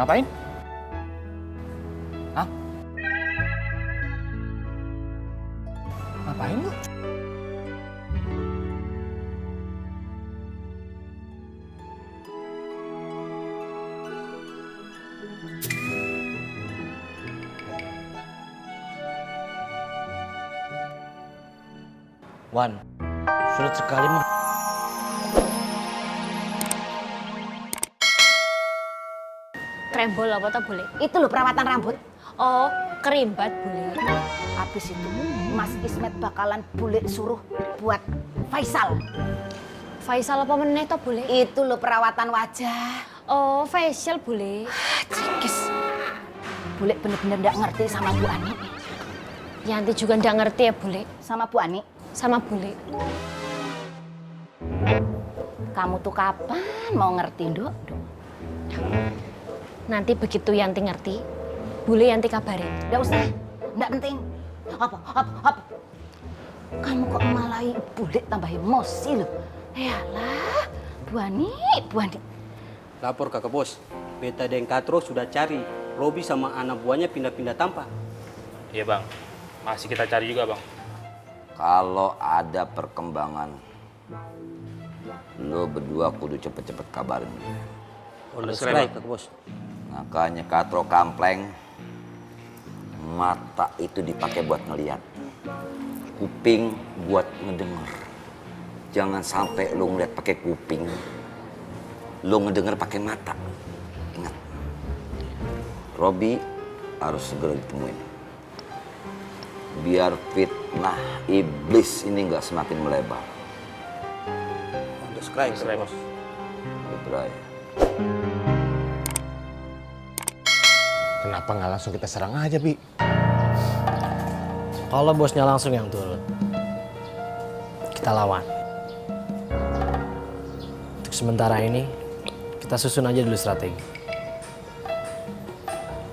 Ngapain? Hah? Ngapain lu? Wan, sulit sekali mah. Krembol apa tak boleh? Itu loh perawatan rambut. Oh, kerimbat boleh. Habis itu Mas Ismet bakalan bule suruh buat Faisal. Faisal apa meneh tak boleh? Itu loh perawatan wajah. Oh, facial boleh. Cikis. Bule bener-bener nggak ngerti sama Bu Ani. Yanti juga ndak ngerti ya boleh. Sama Bu Ani. Sama boleh. Kamu tuh kapan mau ngerti, Dok? Nanti begitu Yanti ngerti, boleh Yanti kabarin. Nggak usah, nggak penting. Apa? Kamu kok malahi bule tambah emosi loh. Yalah, Bu Ani. Lapor kakak bos, Beta dan Katro sudah cari Robi sama anak buahnya pindah-pindah tampak. Iya bang, masih kita cari juga bang. Kalau ada perkembangan, lo berdua kudu cepet-cepet kabarin. On the strike kakak bos. Makanya Katro Kampleng, mata itu dipakai buat ngeliat, kuping buat ngedenger. Jangan sampai lo ngeliat pakai kuping, lo ngedenger pakai mata. Ingat, Robi harus segera ditemuin. Biar fitnah iblis ini nggak semakin melebar. On the strike kakak bos. Betul. Kenapa nggak langsung kita serang aja, Bi? Kalau bosnya langsung yang turun, kita lawan. Untuk sementara ini, kita susun aja dulu strategi.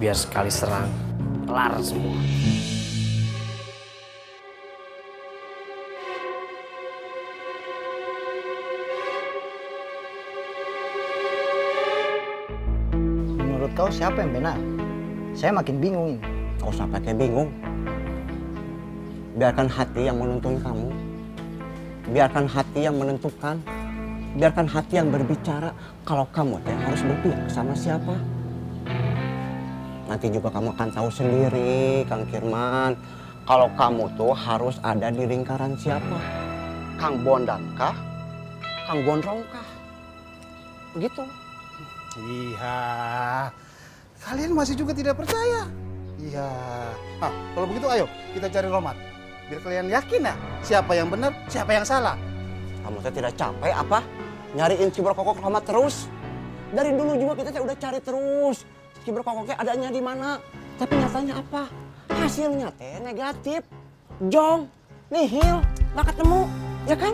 Biar sekali serang, kelar semua. Menurut kau siapa yang benar? Saya makin bingung ini. Kau usah pakai bingung. Biarkan hati yang menuntun kamu. Biarkan hati yang menentukan. Biarkan hati yang berbicara kalau kamu harus berpihak sama siapa. Nanti juga kamu akan tahu sendiri, Kang Kirman. Kalau kamu tuh harus ada di lingkaran siapa. Kang Bondan kah? Kang Gondrong kah? Begitu. Iya, kalian masih juga tidak percaya. Iya. Kalau begitu ayo kita cari Romat. Biar kalian yakin ya siapa yang benar, siapa yang salah. Kamu tuh tidak capek apa? Nyariin Ciberkokok Romat terus? Dari dulu juga kita udah cari terus. Ciberkokoknya adanya di mana? Tapi nyatanya apa? Hasilnya teh negatif. Jong, nihil, nggak ketemu, ya kan?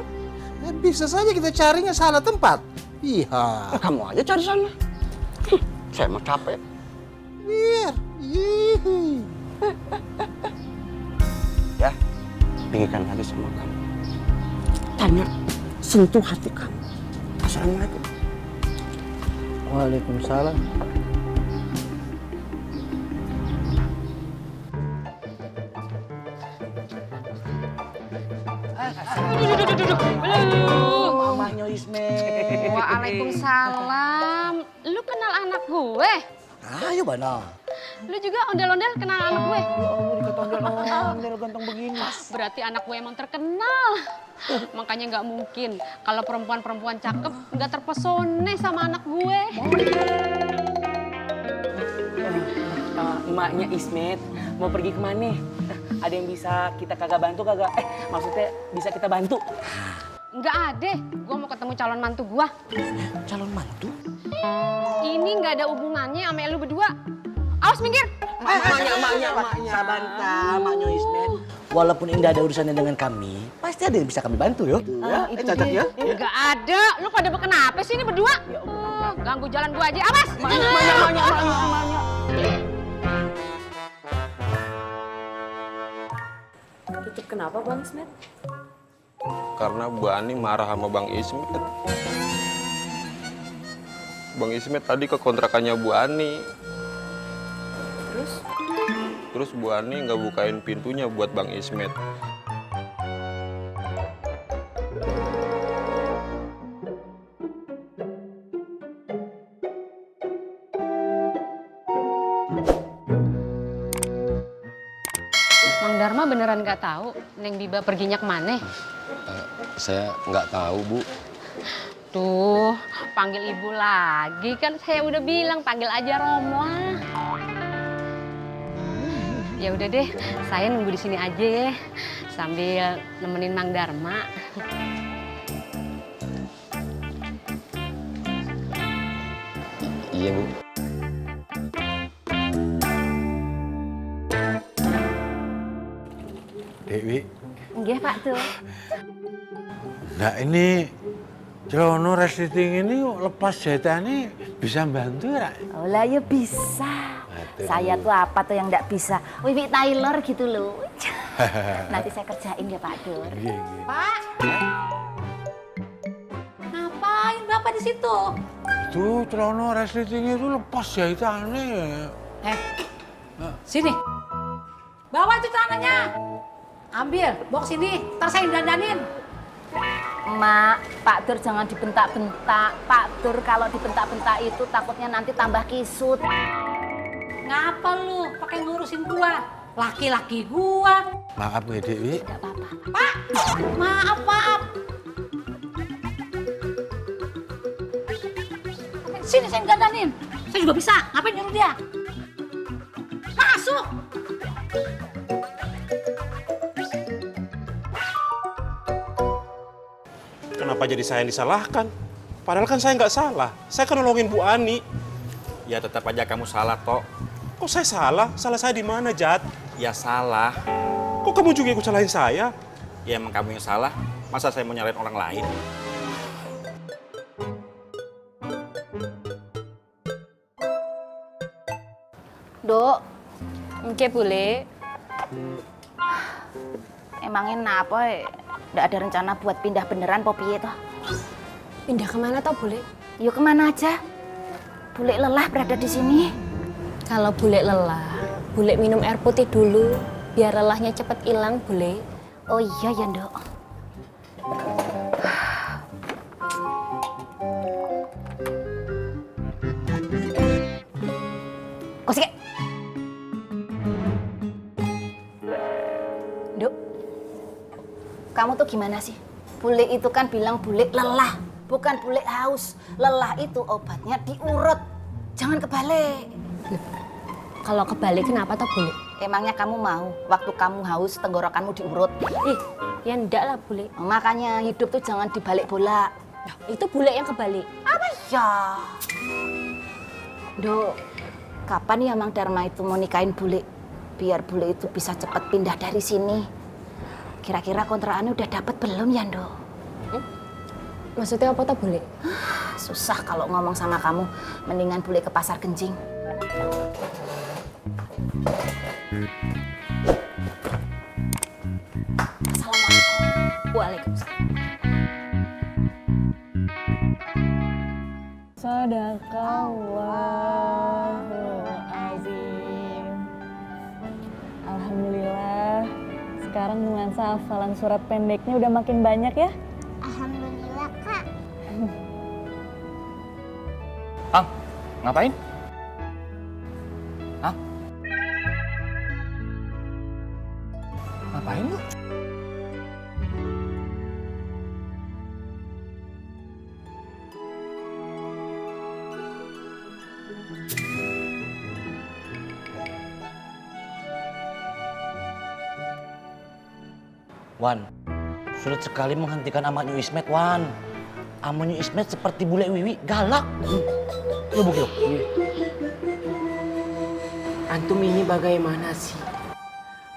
Ya, bisa saja kita carinya salah tempat. Iya. Kamu aja cari sana. Saya mah capek. Biar. Ya, pikirkan lagi sama kamu. Tanya, sentuh hati kamu. Assalamualaikum. Waalaikumsalam. Mamanya Ismet. Waalaikumsalam. Lu kenal anak gue? Ayo Bana. Lu juga ondel-ondel kenal anak gue? Ya Allah, dikata ondel ganteng begini. Berarti anak gue emang terkenal. Makanya nggak mungkin kalau perempuan-perempuan cakep nggak terpesona sama anak gue. Emaknya Ismet mau pergi kemana? Ada yang bisa kita kagak bantu kagak? Maksudnya bisa kita bantu? Nggak ada. Gue mau ketemu calon mantu gue. Calon mantu? Ini nggak ada hubungannya sama lu berdua. Awas minggir. Emaknya. Sabantar, maknya Ismet. Walaupun ini nggak ada urusannya dengan kami, pasti ada yang bisa kami bantu yo. Catat ya. Nggak ada. Lu pada kenapa sih ini berdua? Ganggu jalan gue aja. Awas. Maknya. Tutup kenapa Bang Ismet? Karena Bu Ani marah sama Bang Ismet. Bang Ismet tadi ke kontrakannya Bu Ani. Terus? Terus Bu Ani nggak bukain pintunya buat Bang Ismet. Mang Darma beneran nggak tahu Neng Biba perginya kemana? Saya nggak tahu, Bu. Tuh, panggil ibu lagi kan saya udah bilang panggil aja Romo. Ya udah deh, saya nunggu di sini aja ya sambil nemenin Mang Darma. Iya, Bu. Dewi, Nggih, Pak Dur. nah ini Celono resleting ini lepas jahitannya bisa bantu ya? Oh lah ya bisa. Saya tuh apa tuh yang nggak bisa? Wiwi Taylor gitu loh. Nanti saya kerjain ya Pak Dur. Pak, ngapain Bapak di situ? Itu Celono resleting itu lepas jahitannya. Sini. Bawa itu celananya. Ambil, bawa ke sini. Ntar saya yang dandanin. Mak, Pak Dur jangan dibentak-bentak. Pak Dur kalau dibentak-bentak itu takutnya nanti tambah kisut. Ngapa lu pakai ngurusin gua? Laki-laki gua. Maaf ya Dewi. Gak apa-apa. Pak, maaf. Sini saya yang dandanin. Saya juga bisa. Ngapain nyuruh dia? Masuk. Kenapa jadi saya yang disalahkan? Padahal kan saya nggak salah. Saya kan nolongin Bu Ani. Ya tetap aja kamu salah, Tok. Kok saya salah? Salah saya di mana, Jad? Ya salah. Kok kamu juga ikut salahin saya? Ya emang kamu yang salah. Masa saya mau nyalain orang lain? Dok, Oke, boleh. emangnya napa nggak ada rencana buat pindah beneran po piye toh? Pindah kemana toh, Bule? Yuk kemana aja? Bule lelah berada di sini. Kalau Bule lelah, Bule minum air putih dulu biar lelahnya cepet hilang, Bule. Oh iya ya, Dok. Kosike. Dok. Kamu tuh gimana sih? Bule itu kan bilang bule lelah, bukan bule haus. Lelah itu obatnya diurut. Jangan kebalik. Kalau kebalik kenapa toh, Bule? Emangnya kamu mau waktu kamu haus tenggorokanmu diurut? Ih, ya ndak lah, Bule. Makanya hidup tuh jangan dibalik bola. Nah, itu Bule yang kebalik. Apa ya? Dok, kapan ya Mang Darma itu mau nikahin Bule? Biar Bule itu bisa cepat pindah dari sini. Kira-kira kontrakannya udah dapat belum ya, Dok? Maksudnya apa toh, Bule? Susah kalau ngomong sama kamu. Mendingan Bule ke Pasar Genjing. Assalamualaikum. Waalaikumsalam. Sadaqallahul azim. Alhamdulillah, sekarang nuansa hafalan surat pendeknya udah makin banyak ya. Alhamdulillah, Kak. Ang, ngapain? Ang? Ngapain lu? Wan, sulit sekali menghentikan amatnya Ismet, Wan. Amatnya Ismet seperti bule Wiwi, galak. Yuk, Buk, yuk. Antum ini bagaimana sih?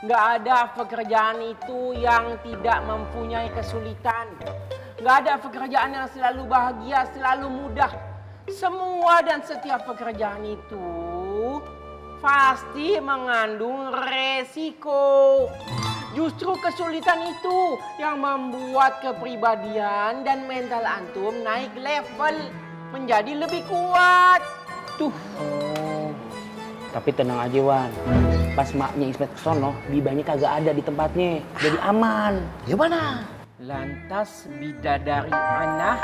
Nggak ada pekerjaan itu yang tidak mempunyai kesulitan. Nggak ada pekerjaan yang selalu bahagia, selalu mudah. Semua dan setiap pekerjaan itu pasti mengandung resiko. Justru kesulitan itu yang membuat kepribadian dan mental antum naik level. menjadi lebih kuat. Tuh. Tapi tenang aja Wan, pas maknya Ismet kesono, bibanya kagak ada di tempatnya, jadi aman. Gimana? Lantas bidadari Ana